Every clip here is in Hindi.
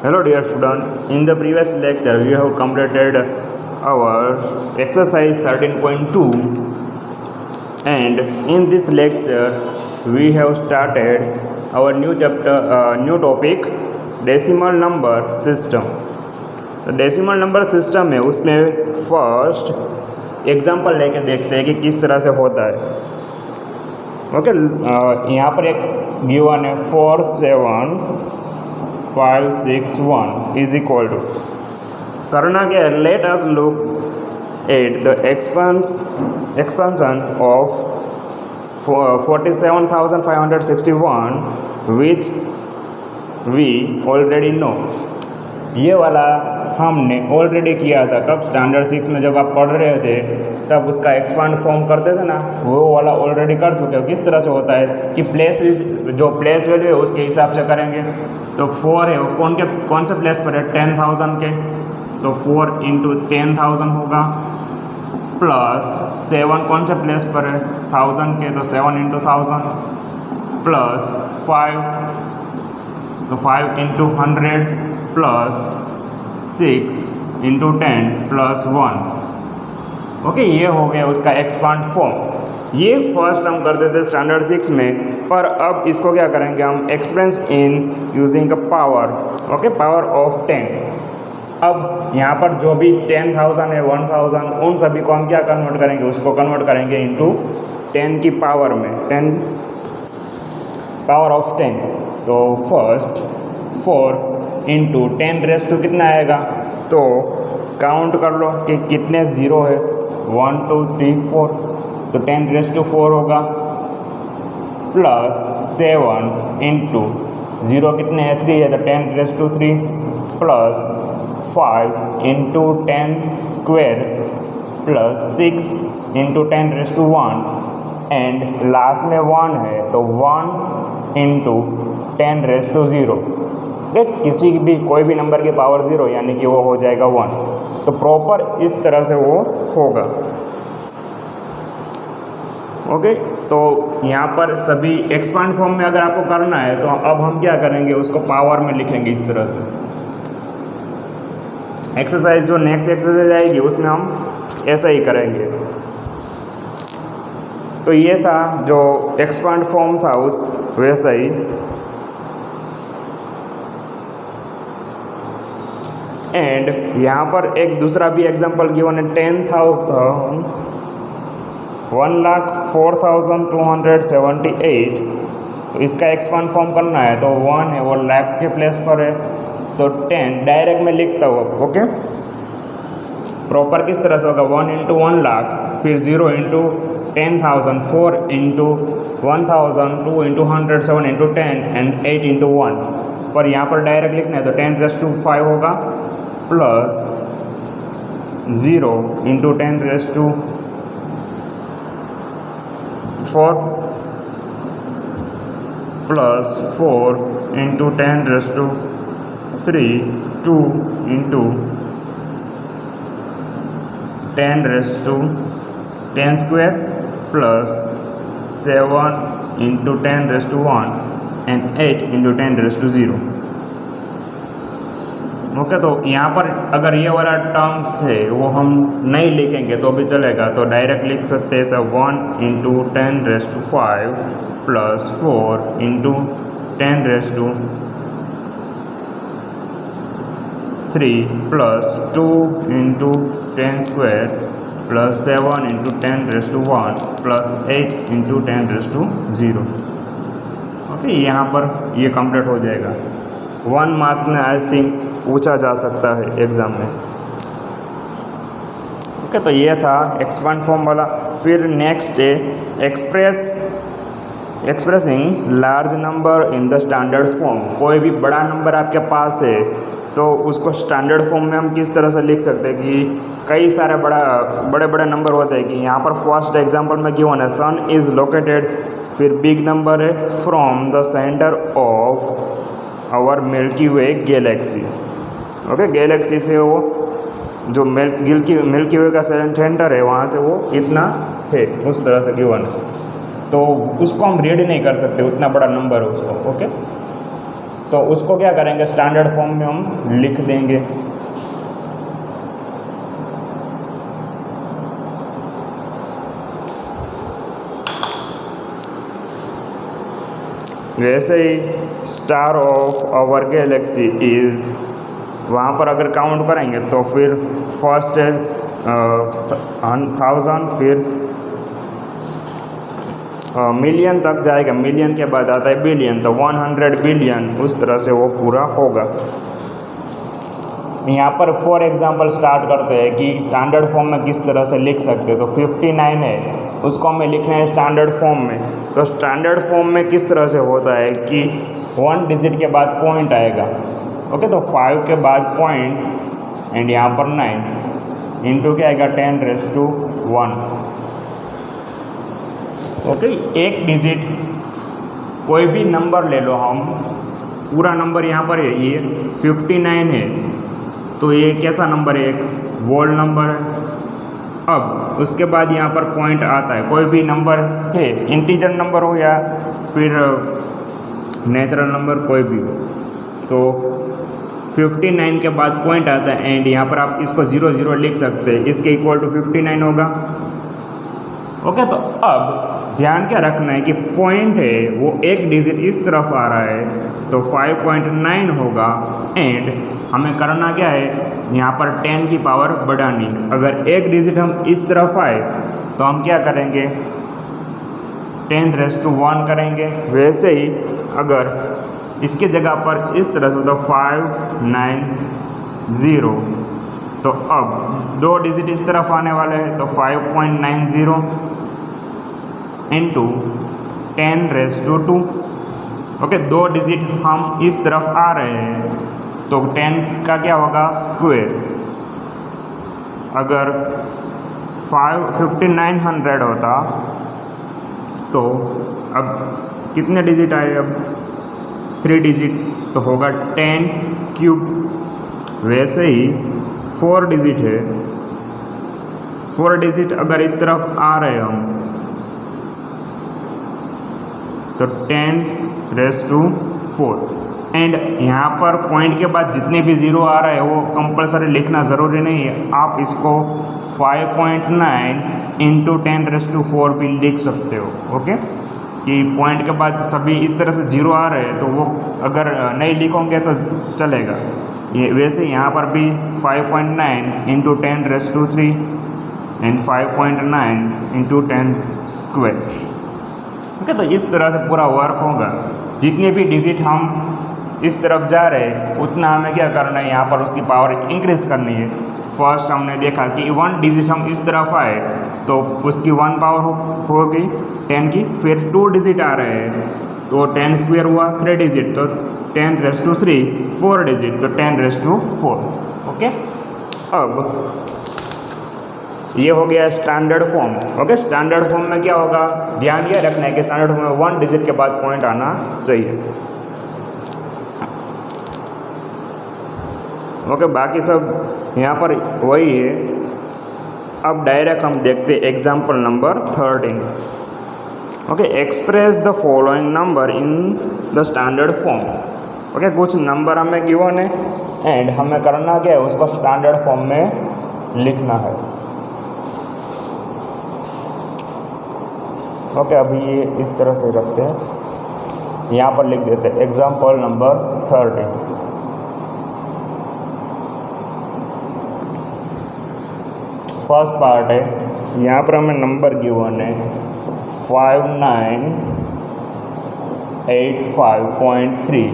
Hello dear student, in the previous lecture we have completed our exercise 13.2 and in this lecture we have started our new chapter, new topic decimal number system. तो डेसिमल नंबर सिस्टम है उसमें फर्स्ट एग्जांपल लेके देखते हैं कि किस तरह से होता है। ओके, यहाँ पर एक गिवन है 47561 इज इक्वल टू, करना क्या है, let us look at the expansion of 47,561 which we already know. ये वाला हमने ऑलरेडी किया था, कब स्टैंडर्ड 6 में जब आप पढ़ रहे थे तब उसका एक्सपांड फॉर्म करते थे ना, वो वाला ऑलरेडी कर चुके हो। किस तरह से होता है कि जो प्लेस वैल्यू है उसके हिसाब से करेंगे। तो 4 है वो कौन से प्लेस पर है, 10,000 के, तो 4 इंटू 10,000 होगा, प्लस 7 कौन से प्लेस पर है 1000 के, तो 7 इंटू 1000, प्लस 5 तो 5 into 100, plus 6 into 10 plus 1। Okay, ये हो गया उसका एक्सपांड फॉर्म। ये फर्स्ट हम करते थे स्टैंडर्ड 6 में, पर अब इसको क्या करेंगे हम, express in using a power. Okay, power of 10। अब यहाँ पर जो भी 10,000 है, 1,000, उन सभी को हम क्या कन्वर्ट करेंगे, उसको कन्वर्ट करेंगे इंटू 10 की पावर में, 10 पावर ऑफ 10। तो फर्स्ट 4 इंटू 10 रेस टू कितना आएगा, तो काउंट कर लो कि कितने ज़ीरो है, 1 2 3 4, तो 10 रेस टू 4 होगा, प्लस 7 इंटू ज़ीरो कितने हैं 3 है, तो 10 raise to 3, plus 5 into 10 square, plus 6 into 10 raise to 1, and last में 1 है तो 1 इंटू 10 रेस टू 0। किसी भी कोई भी नंबर की पावर 0 यानी कि वो हो जाएगा 1। तो प्रॉपर इस तरह से वो होगा। ओके, तो यहाँ पर सभी एक्सपांड फॉर्म में अगर आपको करना है तो अब हम क्या करेंगे, उसको पावर में लिखेंगे इस तरह से। एक्सरसाइज जो नेक्स्ट एक्सरसाइज आएगी उसमें हम ऐसा ही करेंगे। तो ये था जो एक्सपांड फॉर्म था उस वैसा ही। एंड यहाँ पर एक दूसरा भी एग्जांपल गिवन है 1,04,278। तो इसका एक्सपांड फॉर्म करना है तो 1 है वो लाख के प्लेस पर है, तो 10 डायरेक्ट में लिखता हूँ। ओके, प्रॉपर किस तरह से होगा, 1 इंटू 1 लाख, फिर 0 into 10,000, 4 into 1,000, 2 into 100, 7 into 10 and 8 into 1। पर यहाँ पर डायरेक्ट लिखना है तो 10 रेस टू 5 होगा, plus 0 into 10 raise to 4, plus 4 into 10 raise to 3, 2 into 10 raise to 10 square, plus 7 into 10 raise to 1 and 8 into 10 raise to 0। Okay, तो यहाँ पर अगर ये वाला टर्म्स है वो हम नहीं लिखेंगे तो भी चलेगा, तो डायरेक्ट लिख सकते हैं सब 1 into 10 raise to 5, plus 4 into 10 raise to 3, plus 2 into 10 square, plus 7 into 10 raise to 1, plus 8 into 10 raise to 0। Okay, यहाँ पर ये कंप्लीट हो जाएगा। 1 मार्क्स में आई थिंक पूछा जा सकता है एग्ज़ाम में। ओके, तो ये था एक्सपांड फॉर्म वाला। फिर नेक्स्ट है expressing large number in the standard form. कोई भी बड़ा नंबर आपके पास है तो उसको स्टैंडर्ड फॉर्म में हम किस तरह से लिख सकते हैं कि कई सारे बड़े नंबर होते हैं। कि यहाँ पर फर्स्ट एग्जांपल में गिवन है सन इज़ लोकेटेड, फिर बिग नंबर है from the centre of our Milky Way galaxy. Okay, galaxy से वो जो मिल्की वे का सेंटर है वहाँ से वो इतना है, उस तरह से गिवन है। तो उसको हम रीड नहीं कर सकते, उतना बड़ा नंबर है उसको। ओके, तो उसको क्या करेंगे, स्टैंडर्ड फॉर्म में हम लिख देंगे। वैसे ही star of our galaxy is, वहाँ पर अगर काउंट करेंगे तो फिर फर्स्ट है 1000, फिर मिलियन तक जाएगा, मिलियन के बाद आता है बिलियन, तो 100 बिलियन, उस तरह से वो पूरा होगा। यहाँ पर फॉर एग्जांपल स्टार्ट करते हैं कि स्टैंडर्ड फॉर्म में किस तरह से लिख सकते हैं। तो 59 है, उसको हमें लिखना है स्टैंडर्ड फॉर्म में। तो स्टैंडर्ड फॉर्म में किस तरह से होता है कि 1 डिजिट के बाद पॉइंट आएगा, ओके। तो 5 के बाद पॉइंट एंड यहाँ पर 9 इंटू क्या आएगा 10⁻1, ओके। एक डिजिट कोई भी नंबर ले लो, हम पूरा नंबर यहाँ पर है, ये 59 है, तो ये कैसा नंबर है, एक वोल नंबर है। अब उसके बाद यहाँ पर पॉइंट आता है, कोई भी नंबर है, इंटीजर नंबर हो या फिर नेचुरल नंबर कोई भी हो, तो 59 के बाद पॉइंट आता है एंड यहाँ पर आप इसको 00 लिख सकते हैं, इसके इक्वल टू 59 होगा, ओके। तो अब ध्यान क्या रखना है कि पॉइंट है वो एक डिजिट इस तरफ आ रहा है, तो 5.9 होगा एंड हमें करना क्या है, यहाँ पर 10 की पावर बढ़ानी। अगर एक डिजिट हम इस तरफ आए तो हम क्या करेंगे, 10⁻1 करेंगे। वैसे ही अगर इसके जगह पर इस तरह से तो 590, तो अब 2 डिजिट इस तरफ आने वाले हैं, तो 5.90 इंटू 10⁻², ओके। 2 डिजिट हम इस तरफ आ रहे हैं, तो 10 का क्या होगा स्क्वायर। अगर 5900 होता तो अब कितने डिजिट आए, अब 3 डिजिट, तो होगा 10³ वैसे ही 4 डिजिट है, 4 डिजिट अगर इस तरफ आ रहे हम तो 10⁻4 एंड यहाँ पर पॉइंट के बाद जितने भी ज़ीरो आ रहे हैं वो कंपलसरी लिखना ज़रूरी नहीं है, आप इसको 5.9 इंटू 10⁻4 भी लिख सकते हो, ओके। कि पॉइंट के बाद सभी इस तरह से ज़ीरो आ रहे हैं तो वो अगर नहीं लिखोगे तो चलेगा। ये वैसे यहाँ पर भी 5.9 इंटू 10⁻3 एंड 5.9 इंटू 10², ओके। तो इस तरह से पूरा वर्क होगा। जितने भी डिजिट हम इस तरफ जा रहे हैं उतना हमें क्या करना है, यहाँ पर उसकी पावर इंक्रीज़ करनी है। फर्स्ट हमने देखा कि 1 डिजिट हम इस तरफ आए तो उसकी 1 पावर होगी 10 की, फिर 2 डिजिट आ रहे हैं तो 10² हुआ, 3 डिजिट तो 10⁻3, 4 डिजिट तो 10⁻4, ओके। अब ये हो गया standard form, okay. Standard form में क्या होगा, ध्यान ये रखना है कि स्टैंडर्ड फॉर्म में 1 डिजिट के बाद पॉइंट आना चाहिए, ओके। बाकी सब यहाँ पर वही है। अब डायरेक्ट हम देखते हैं example number 13, okay. Express the following number in the standard form, okay. कुछ नंबर हमें गिवन है एंड हमें करना क्या है, उसको स्टैंडर्ड फॉर्म में लिखना है, ओके। अभी ये इस तरह से रखते हैं, यहाँ पर लिख देते हैं एग्जाम्पल नंबर 13। फर्स्ट पार्ट है, यहाँ पर हमें नंबर गिवन है 5985.3,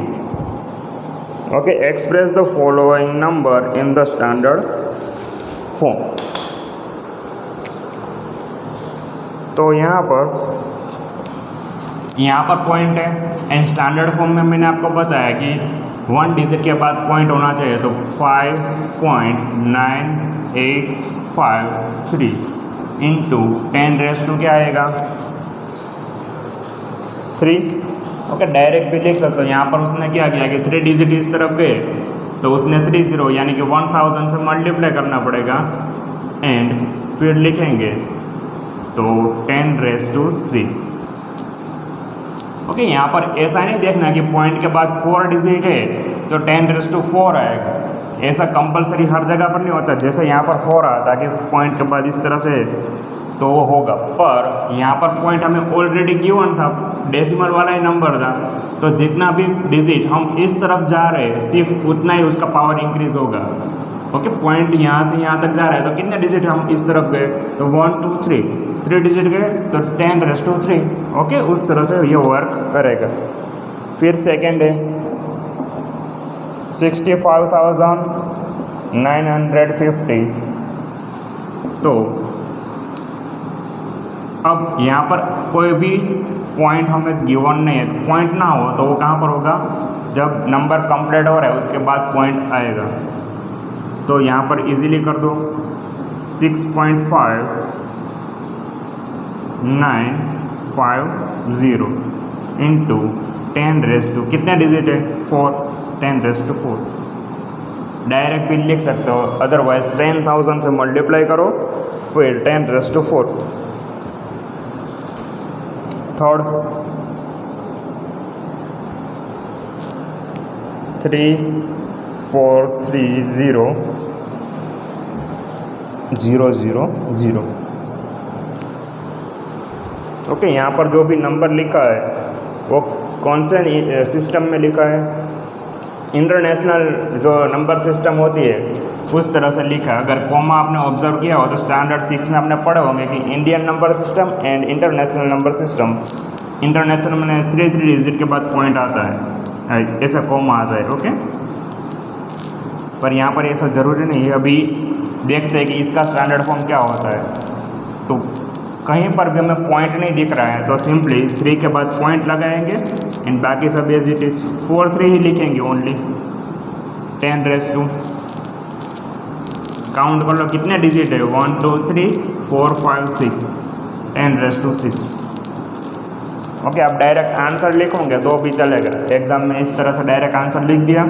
okay. Express the following number in the standard form. तो यहाँ पर पॉइंट है एंड स्टैंडर्ड फॉर्म में मैंने आपको बताया कि 1 डिजिट के बाद पॉइंट होना चाहिए, तो 5.9853 इंटू 10⁻² क्या आएगा 3, ओके। डायरेक्ट भी लिख सकते हो। यहाँ पर उसने क्या किया कि 3 डिजिट इस तरफ गए तो उसने 3 0 यानी कि 1000 से मल्टीप्लाई करना पड़ेगा एंड फिर लिखेंगे तो 10⁻3, ओके, यहाँ पर ऐसा नहीं देखना कि पॉइंट के बाद 4 डिजिट है तो 10⁻⁴ आएगा। ऐसा कंपलसरी हर जगह पर नहीं होता। जैसे यहाँ पर 4 आता कि पॉइंट के बाद इस तरह से तो वो होगा, पर यहाँ पर पॉइंट हमें ऑलरेडी गिवन था, डेसिमल वाला ही नंबर था, तो जितना भी डिजिट हम इस तरफ जा रहे हैं सिर्फ उतना ही उसका पावर इंक्रीज होगा। ओके, पॉइंट यहाँ से यहाँ तक जा रहा है तो कितने डिजिट हम इस तरफ गए तो 1 2 3 डिजिट गए तो 10⁻3। ओके, उस तरह से ये वर्क करेगा। फिर सेकेंड है 65,950। तो अब यहाँ पर कोई भी पॉइंट हमें गिवन नहीं है, तो पॉइंट ना हो तो वो कहाँ पर होगा, जब नंबर कंप्लीट हो रहा है उसके बाद पॉइंट आएगा। तो यहाँ पर इजीली कर दो 6.5950 इंटू 10⁻, कितने डिजिट है 4, 10⁻⁴। डायरेक्ट भी लिख सकते हो, अदरवाइज 10,000 से मल्टीप्लाई करो फिर 10⁻⁴। थर्ड 3,430,000। ओके, यहाँ पर जो भी नंबर लिखा है वो कौन से सिस्टम में लिखा है, इंटरनेशनल जो नंबर सिस्टम होती है उस तरह से लिखा है। अगर कॉमा आपने ऑब्जर्व किया हो तो स्टैंडर्ड 6 में आपने पढ़े होंगे कि Indian number system and international number system. International में 3 डिजिट के बाद पॉइंट आता है, ऐसा कॉमा आता है। ओके, पर यहाँ पर ऐसा ज़रूरी नहीं है। अभी देखते हैं कि इसका स्टैंडर्ड फॉर्म क्या होता है। तो कहीं पर भी हमें पॉइंट नहीं दिख रहा है तो सिंपली 3 के बाद पॉइंट लगाएंगे एंड बाकी सब एज इट इज़ 4 3 ही लिखेंगे ओनली। 10⁻², काउंट कर लो कितने डिजिट है 1 2 3 4 5 6, 10⁻6। ओके, आप डायरेक्ट आंसर लिखोगे तो भी चलेगा। एग्जाम में इस तरह से डायरेक्ट आंसर लिख दिया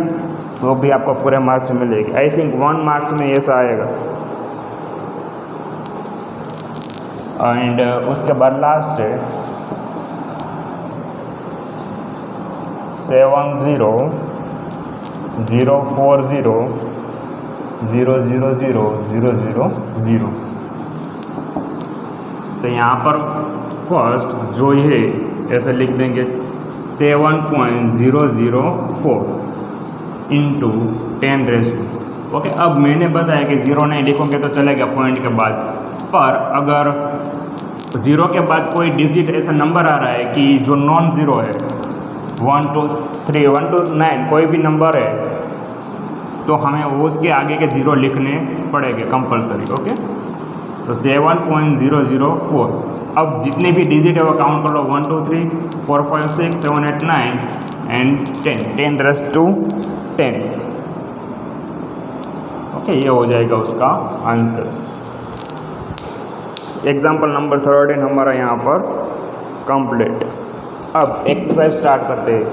तो भी आपको पूरे मार्क्स मिलेगी। आई थिंक 1 मार्क्स में ऐसा आएगा। एंड उसके बाद लास्ट है 70,040,000,000। तो यहाँ पर फर्स्ट जो ये ऐसे लिख देंगे 7.004 इंटू 10⁻²। ओके, अब मैंने बताया कि 0 नहीं लिखोगे तो चलेगा पॉइंट के बाद, पर अगर 0 के बाद कोई डिजिट ऐसा नंबर आ रहा है कि जो नॉन ज़ीरो है 1 2 3 1 2 9 कोई भी नंबर है तो हमें वो उसके आगे के 0 लिखने पड़ेंगे कंपलसरी। ओके, तो 7.004। अब जितने भी डिजिट है वो काउंट कर लो 1 2 3 4 5 6 7 8 9 एंड 10⁻10। ओके, ये हो जाएगा उसका आंसर। एग्जाम्पल नंबर 13 हमारा यहाँ पर कंप्लीट। अब एक्सरसाइज स्टार्ट करते हैं।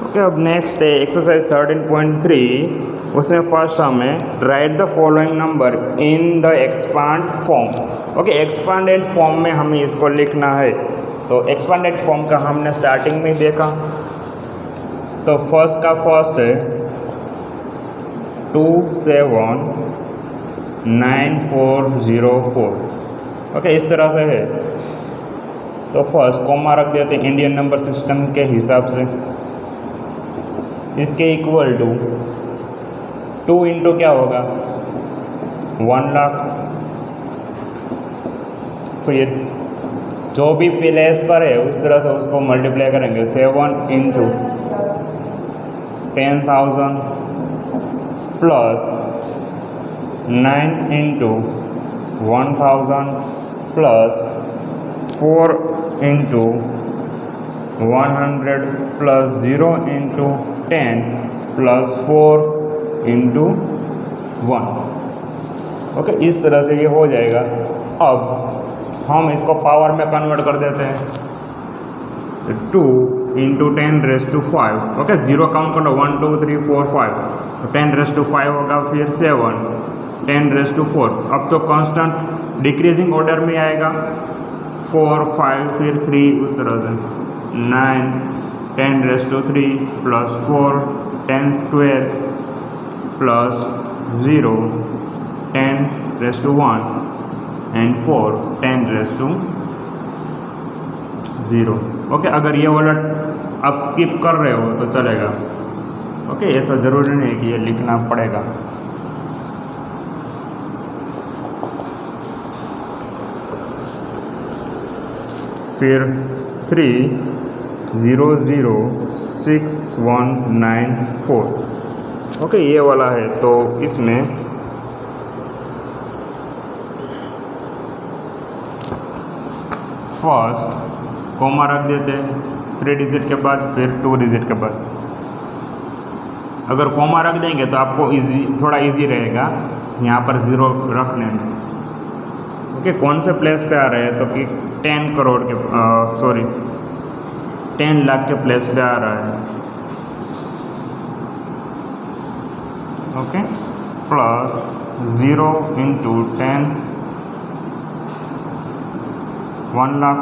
ओके, अब नेक्स्ट है एक्सरसाइज 13.3। उसमें फर्स्ट हमें right the following number in the expand form. Okay, expanded form में हमें इसको लिखना है। तो एक्सपांडेड फॉर्म का हमने स्टार्टिंग में देखा। तो फर्स्ट का फर्स्ट है 279404। ओके, इस तरह से है। तो फर्स्ट कॉमा रख देते हैं इंडियन नंबर सिस्टम के हिसाब से। इसके इक्वल टू 2 इंटू क्या होगा 1 लाख। फिर जो भी प्लेस पर है उस तरह से उसको मल्टीप्लाई करेंगे। 7 into 10,000 plus 9 into 1,000 plus 4 into 100 plus 0 into 10 plus 4 into 1। Okay, इस तरह से ये हो जाएगा। अब हम इसको पावर में कन्वर्ट कर देते हैं। 2 इंटू 10⁻5। ओके, 0 काउंट कर लो 1 2 3 4 5, तो 10⁻5 होगा। फिर 7 10⁻⁴। अब तो कांस्टेंट डिक्रीजिंग ऑर्डर में आएगा, 4 5 फिर 3 उस तरह से 9 10⁻³ प्लस 4 10² प्लस 0 10⁻⁴ एंड 4 10⁻�0। ओके, अगर ये वाला आप स्किप कर रहे हो तो चलेगा। ओके, ऐसा ज़रूरी नहीं कि ये लिखना पड़ेगा। फिर 3006194। ओके, ये वाला है तो इसमें फर्स्ट कॉमा रख देते हैं 3 डिजिट के बाद, फिर 2 डिजिट के बाद। अगर कॉमा रख देंगे तो आपको थोड़ा इजी रहेगा यहाँ पर 0 रखने में। ओके, कौन से प्लेस पे आ रहे हैं तो कि 10 करोड़ के 10 लाख के प्लेस पे आ रहा है। Okay, plus 0 into 10 1 lakh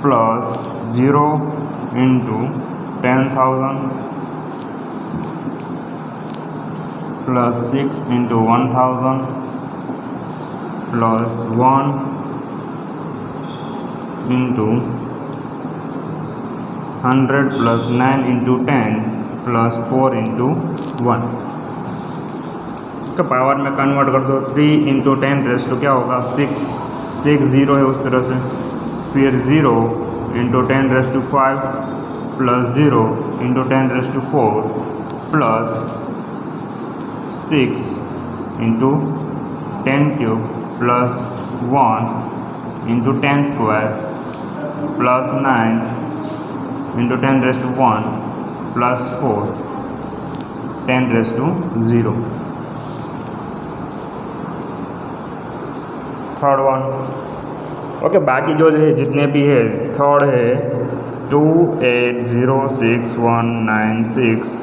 plus 0 into 10,000 plus 6 into 1,000 plus 1 into 100 plus 9 into 10 plus 4 into 1 तो पावर में कन्वर्ट कर दो। 3 इंटू 10 क्या होगा 6 0 है उस तरह से। फिर 0 into 10⁵ plus 0 into 10⁴ plus 6 into 10³ plus 1 into 10² plus 9 into 10⁻⁴ plus 4 10⁻�0। Third one. Okay, बाकी जो है जितने भी है थर्ड है 2806,196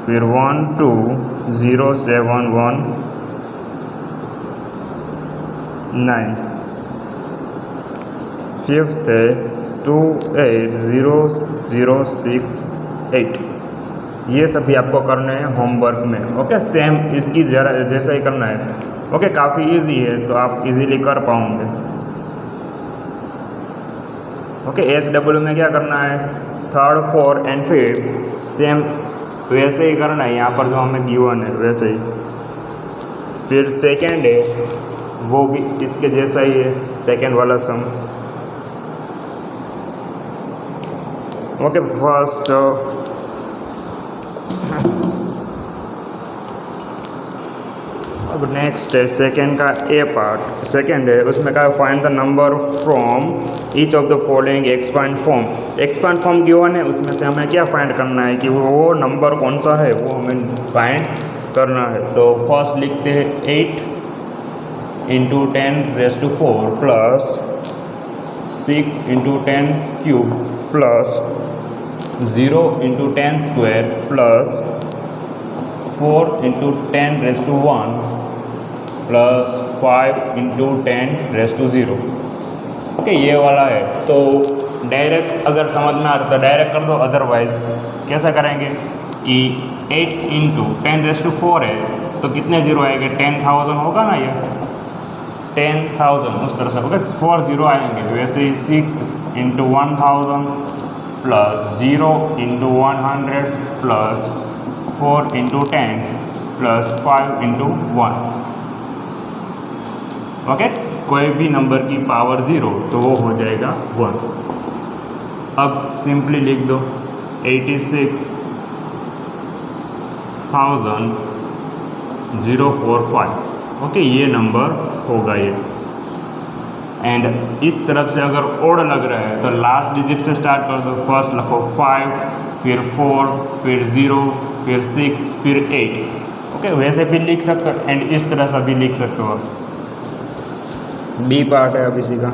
फिर 120719। फिफ्थ है 280068। ये सभी आपको करने हैं होमवर्क में। ओके, सेम इसकी जैसा ही करना है। ओके, काफ़ी इजी है तो आप इजीली कर पाओगे। ओके, SW में क्या करना है, third fourth and fifth sem वैसे ही करना है, यहाँ पर जो हमें गिवन है वैसे ही। फिर सेकेंड है वो भी इसके जैसा ही है, सेकेंड वाला सम। ओके, फर्स्ट अब नेक्स्ट है सेकेंड का ए पार्ट। सेकेंड है उसमें क्या find the number from each of the following expand form. Expand form given है, उसमें से हमें क्या फाइंड करना है कि वो नंबर कौन सा है वो हमें फाइंड करना है। तो फर्स्ट लिखते हैं 8 into 10⁻⁴ plus 6 into 10³ plus 0 into 10² plus 4 into 10⁻⁴ plus 5 into 10⁻�0। Okay, ये वाला है। तो डायरेक्ट अगर समझ में आ रहा तो डायरेक्ट कर दो, अदरवाइज कैसा करेंगे कि 8 इंटू 10⁻⁴ है तो कितने ज़ीरो आएंगे, 10,000 होगा ना, ये 10,000 उस तरह से होगा, 4 ज़ीरो आएंगे। वैसे ही 6 into 1000 plus 0 into 100 plus 4 into 10 plus 5 into 1। Okay, कोई भी नंबर की पावर 0 तो वो हो जाएगा 1। अब सिंपली लिख दो 86,045। ओके, ये नंबर होगा ये। एंड इस तरफ से अगर ओड लग रहा है तो लास्ट डिजिट से स्टार्ट कर दो। फर्स्ट लिखो 5 फिर 4 फिर 0 फिर 6 फिर 8। ओके, वैसे भी लिख सकते हो एंड इस तरह से भी लिख सकते हो। बी पार्ट है अब इसी का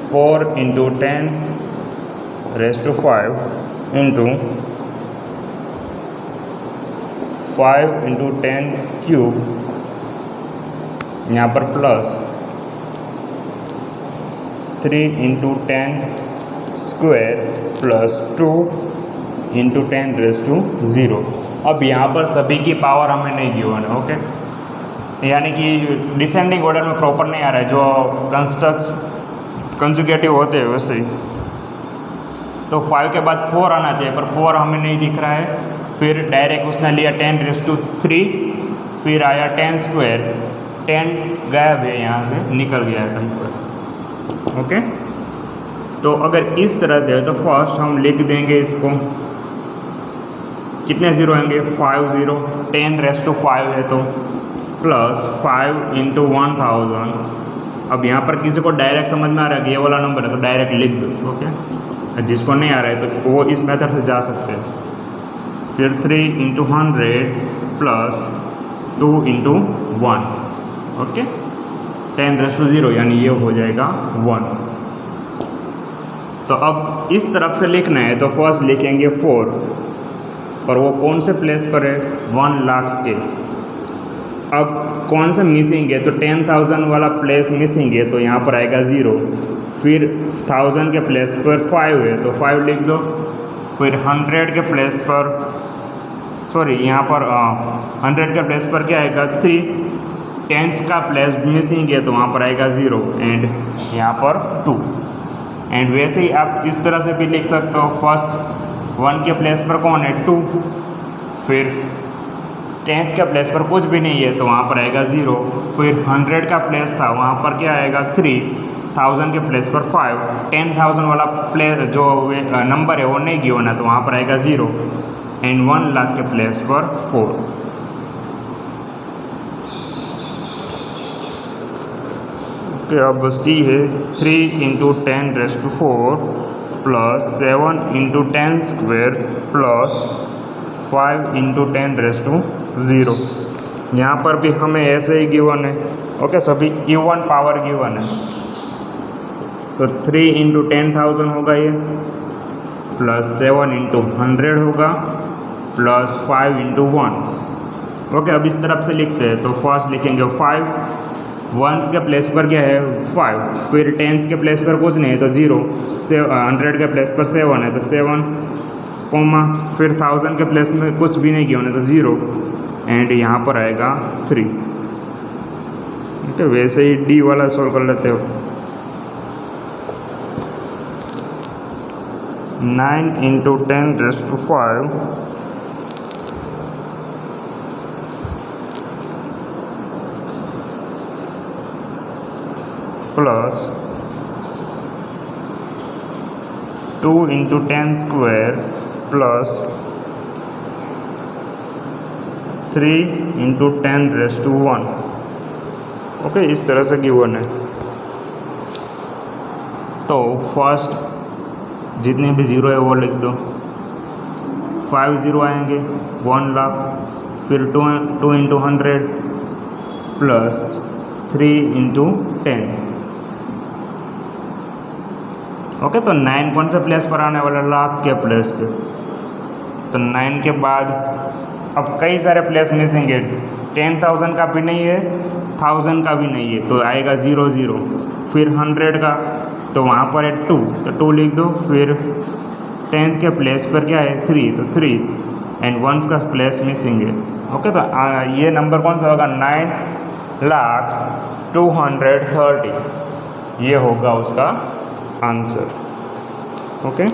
4 इंटू 10⁵ इंटू 5 इंटू 10 क्यूब, यहाँ पर plus 3 into 10 square plus 2 into 10⁻�0। अब यहाँ पर सभी की पावर हमें नहीं गिवन है, ओके, यानी कि डिसेंडिंग ऑर्डर में प्रॉपर नहीं आ रहा है, जो कंजुगेटिव होते हैं वैसे ही। तो 5 के बाद 4 आना चाहिए, पर 4 हमें नहीं दिख रहा है। फिर डायरेक्ट उसने लिया 10⁻3, फिर आया 10 स्क्वायर, 10 गायब है यहाँ से, निकल गया है कहीं पर, ओके। तो अगर इस तरह से है तो फर्स्ट हम लिख देंगे इसको, कितने ज़ीरो आएंगे, 5 ज़ीरो, 10⁻5 है तो प्लस 5 इंटू 1000। अब यहाँ पर किसी को डायरेक्ट समझ में आ रहा है कि ये वाला नंबर है तो डायरेक्ट लिख दो, ओके। जिसको नहीं आ रहा है तो वो इस मेथड से जा सकते हैं। फिर 3 इंटू 100 प्लस 2 इंटू 1, ओके, 10⁻0, यानी ये हो जाएगा 1। तो अब इस तरफ से लिखना है तो फर्स्ट लिखेंगे 4, और वो कौन से प्लेस पर है, 1 लाख के। अब कौन सा मिसिंग है, तो 10,000 वाला प्लेस मिसिंग है, तो यहाँ पर आएगा 0। फिर 1000 के प्लेस पर 5 है तो 5 लिख दो। फिर 100 के प्लेस पर, सॉरी यहाँ पर 100 के प्लेस पर क्या आएगा, 3। 10th का प्लेस मिसिंग है तो वहाँ पर आएगा 0, एंड यहाँ पर 2। एंड वैसे ही आप इस तरह से भी लिख सकते हो, फर्स्ट 1 के प्लेस पर कौन है, 2। फिर 10th के प्लेस पर कुछ भी नहीं है तो वहाँ पर आएगा 0। फिर 100 का प्लेस था, वहाँ पर क्या आएगा, 3। 1000 के प्लेस पर 5। 10,000 वाला प्लेस जो नंबर है वो नहीं गिवन है तो वहाँ पर आएगा 0। एंड 1 लाख के प्लेस पर 4। ओके, अब सी है 3 into 10⁻4 plus 7 into 10 square plus 5 into 10⁻0। यहाँ पर भी हमें ऐसे ही गिवन है, ओके, सभी इवन पावर गिवन है। तो 3 इंटू 10,000 होगा ये, प्लस 7 इंटू 100 होगा, प्लस 5 इंटू 1, ओके। अब इस तरफ से लिखते हैं तो फर्स्ट लिखेंगे 5, 1s के प्लेस पर क्या है, 5। फिर 10s के प्लेस पर कुछ नहीं है तो 0। 100 के प्लेस पर 7 है तो 7, कोमा, फिर 1000 के प्लेस में कुछ भी नहीं किया है तो 0, एंड यहाँ पर आएगा 3, ओके। वैसे ही डी वाला सॉल्व कर लेते हो। 9 into 10⁻5 plus 2 into 10 square plus 3 into 10⁻1, okay. इस तरह से गिवन है। तो फर्स्ट जितने भी ज़ीरो है वो लिख दो। 5 ज़ीरो आएंगे, 1 लाख। फिर 2 इंटू 100 प्लस 3 इंटू 10, ओके। तो 9 कौन सा प्लेस पर आने वाला, लाख के प्लेस पे। तो 9 के बाद अब कई सारे प्लेस मिसिंग है, 10,000 का भी नहीं है, 1000 का भी नहीं है तो आएगा 0 0। फिर 100 का तो वहाँ पर है 2 तो 2 लिख दो। फिर 10th के प्लेस पर क्या है, 3 तो 3, एंड 1s का प्लेस मिसिंग है, ओके। तो ये नंबर कौन सा होगा, 9,230, ये होगा उसका आंसर, ओके।